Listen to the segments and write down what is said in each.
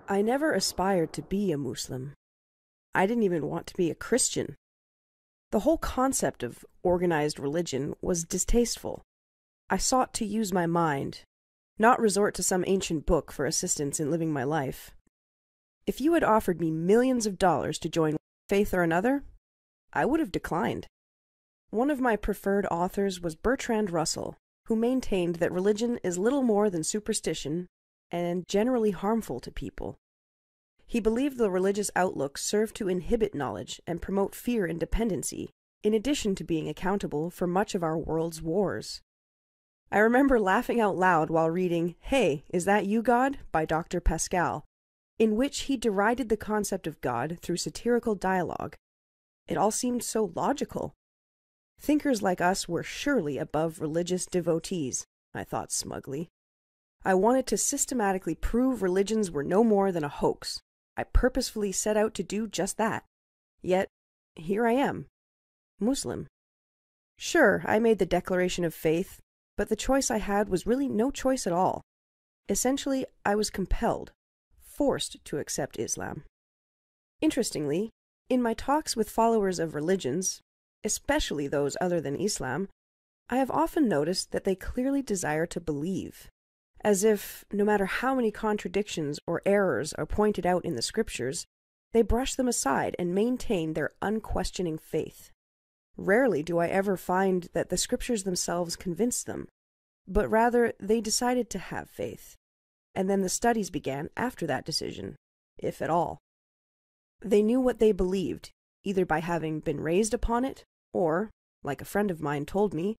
I never aspired to be a Muslim. I didn't even want to be a Christian. The whole concept of organized religion was distasteful. I sought to use my mind, not resort to some ancient book for assistance in living my life. If you had offered me millions of dollars to join one faith or another, I would have declined. One of my preferred authors was Bertrand Russell, who maintained that religion is little more than superstition and generally harmful to people. He believed the religious outlook served to inhibit knowledge and promote fear and dependency, in addition to being accountable for much of our world's wars. I remember laughing out loud while reading "Hey, is that you, God?" by Dr. Pascal, in which he derided the concept of God through satirical dialogue. It all seemed so logical. Thinkers like us were surely above religious devotees, I thought smugly. I wanted to systematically prove religions were no more than a hoax. I purposefully set out to do just that. Yet, here I am, Muslim. Sure, I made the declaration of faith, but the choice I had was really no choice at all. Essentially, I was compelled, forced to accept Islam. Interestingly, in my talks with followers of religions, especially those other than Islam, I have often noticed that they clearly desire to believe, as if, no matter how many contradictions or errors are pointed out in the scriptures, they brush them aside and maintain their unquestioning faith. Rarely do I ever find that the scriptures themselves convinced them, but rather they decided to have faith, and then the studies began after that decision, if at all. They knew what they believed, either by having been raised upon it, or, like a friend of mine told me,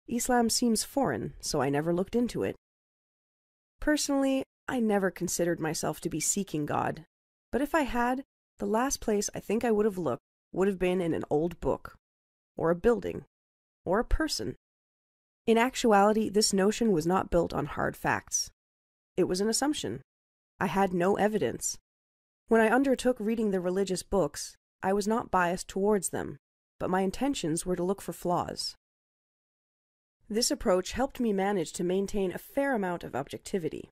Islam seems foreign, so I never looked into it. Personally, I never considered myself to be seeking God, but if I had, the last place I think I would have looked would have been in an old book, or a building, or a person. In actuality, this notion was not built on hard facts. It was an assumption. I had no evidence. When I undertook reading the religious books, I was not biased towards them, but my intentions were to look for flaws. This approach helped me manage to maintain a fair amount of objectivity.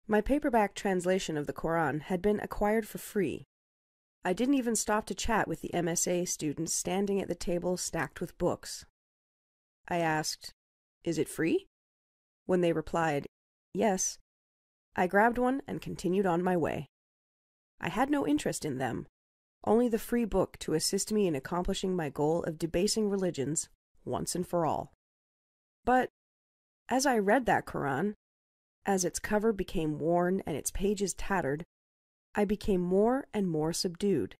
My paperback translation of the Quran had been acquired for free. I didn't even stop to chat with the MSA students standing at the table stacked with books. I asked, "Is it free?" When they replied, "Yes," I grabbed one and continued on my way. I had no interest in them, only the free book to assist me in accomplishing my goal of debasing religions once and for all. But as I read that Quran, as its cover became worn and its pages tattered, I became more and more subdued.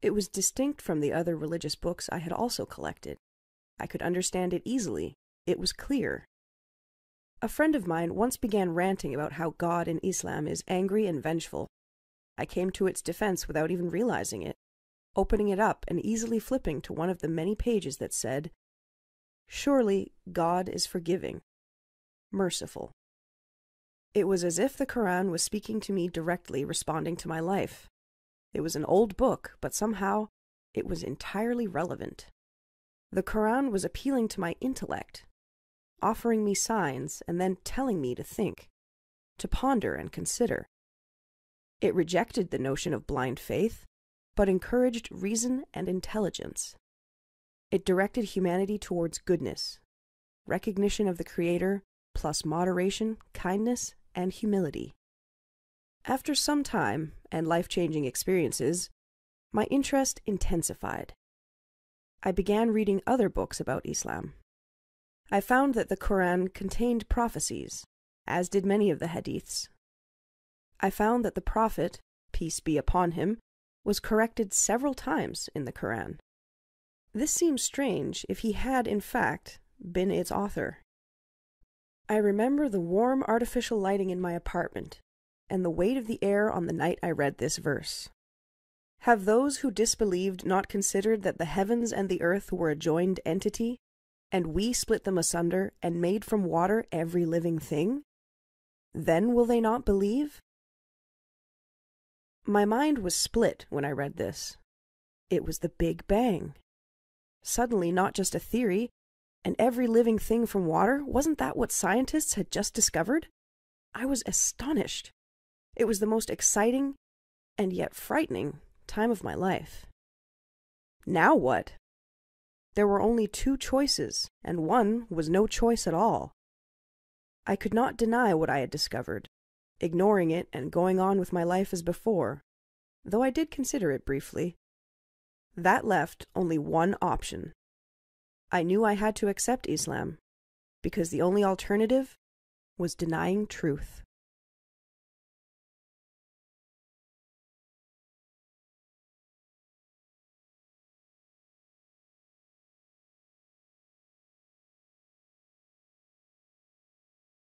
It was distinct from the other religious books I had also collected. I could understand it easily. It was clear. A friend of mine once began ranting about how God in Islam is angry and vengeful. I came to its defense without even realizing it, opening it up and easily flipping to one of the many pages that said, "Surely God is forgiving, merciful." It was as if the Quran was speaking to me directly, responding to my life. It was an old book, but somehow it was entirely relevant. The Quran was appealing to my intellect, offering me signs and then telling me to think, to ponder and consider. It rejected the notion of blind faith, but encouraged reason and intelligence. It directed humanity towards goodness, recognition of the Creator, plus moderation, kindness, and humility. After some time and life-changing experiences, my interest intensified. I began reading other books about Islam. I found that the Quran contained prophecies, as did many of the hadiths. I found that the Prophet, peace be upon him, was corrected several times in the Quran. This seems strange if he had, in fact, been its author. I remember the warm artificial lighting in my apartment, and the weight of the air on the night I read this verse. Have those who disbelieved not considered that the heavens and the earth were a joined entity, and we split them asunder and made from water every living thing? Then will they not believe? My mind was split when I read this. It was the Big Bang. Suddenly, not just a theory, and every living thing from water, wasn't that what scientists had just discovered? I was astonished. It was the most exciting and yet frightening time of my life. Now what? There were only two choices, and one was no choice at all. I could not deny what I had discovered, ignoring it and going on with my life as before, though I did consider it briefly. That left only one option. I knew I had to accept Islam, because the only alternative was denying truth.